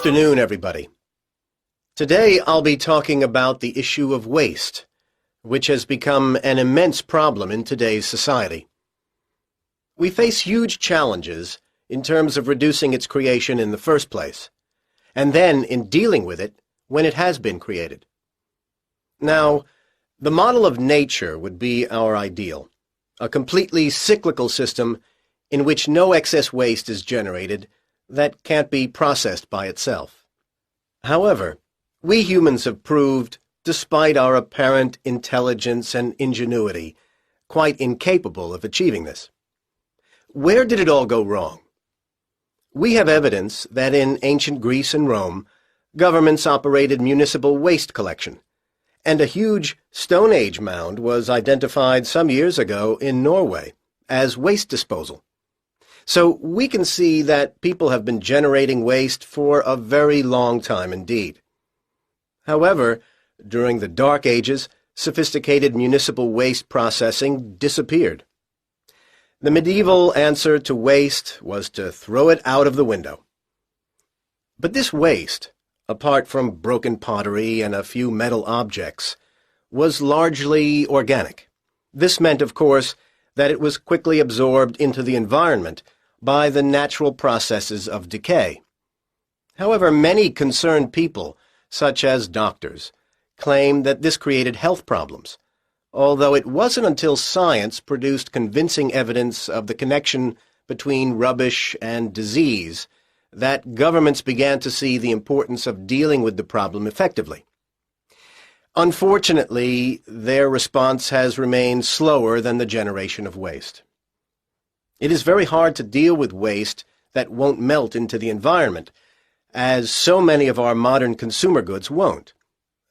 afternoon, everybody. Today I'll be talking about the issue of waste, which has become an immense problem in today's society. We face huge challenges in terms of reducing its creation in the first place, and then in dealing with it when it has been created. Now, the model of nature would be our ideal, a completely cyclical system in which no excess waste is generated that can't be processed by itself. However, we humans have proved, despite our apparent intelligence and ingenuity, quite incapable of achieving this. Where did it all go wrong? We have evidence that in ancient Greece and Rome, governments operated municipal waste collection, and a huge Stone Age mound was identified some years ago in Norway as waste disposal. So we can see that people have been generating waste for a very long time indeed. However, during the Dark Ages, sophisticated municipal waste processing disappeared. The medieval answer to waste was to throw it out of the window. But this waste, apart from broken pottery and a few metal objects, was largely organic. This meant, of course, that it was quickly absorbed into the environment by the natural processes of decay. However, many concerned people, such as doctors, claim that this created health problems, although it wasn't until science produced convincing evidence of the connection between rubbish and disease that governments began to see the importance of dealing with the problem effectively. Unfortunately, their response has remained slower than the generation of waste. It is very hard to deal with waste that won't melt into the environment, as so many of our modern consumer goods won't.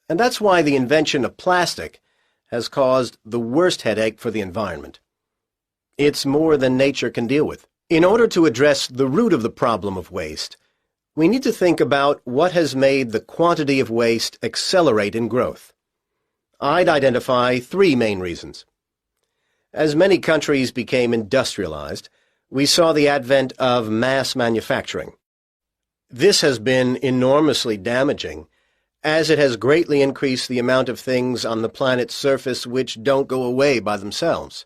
And that's why the invention of plastic has caused the worst headache for the environment. It's more than nature can deal with. In order to address the root of the problem of waste, we need to think about what has made the quantity of waste accelerate in growth. I'd identify three main reasons. As many countries became industrialized, we saw the advent of mass manufacturing. This has been enormously damaging, as it has greatly increased the amount of things on the planet's surface which don't go away by themselves.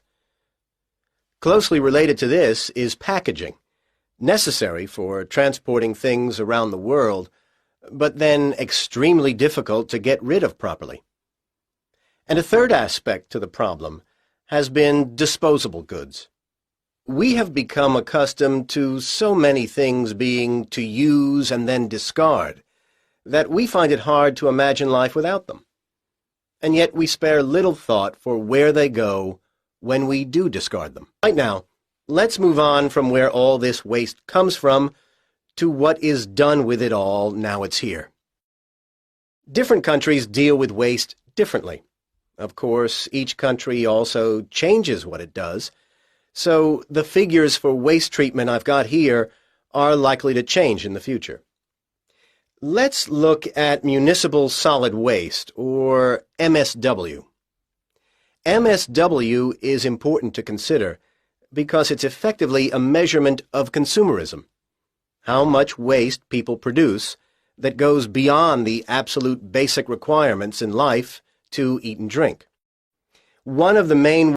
Closely related to this is packaging, necessary for transporting things around the world, but then extremely difficult to get rid of properly. And a third aspect to the problem has been disposable goods. We have become accustomed to so many things being to use and then discard that we find it hard to imagine life without them. And yet we spare little thought for where they go when we do discard them. Right now, let's move on from where all this waste comes from to what is done with it all now it's here. Different countries deal with waste differently. Of course, each country also changes what it does, so the figures for waste treatment I've got here are likely to change in the future. Let's look at municipal solid waste, or MSW. MSW is important to consider because it's effectively a measurement of consumerism, how much waste people produce that goes beyond the absolute basic requirements in life to eat and drink. One of the main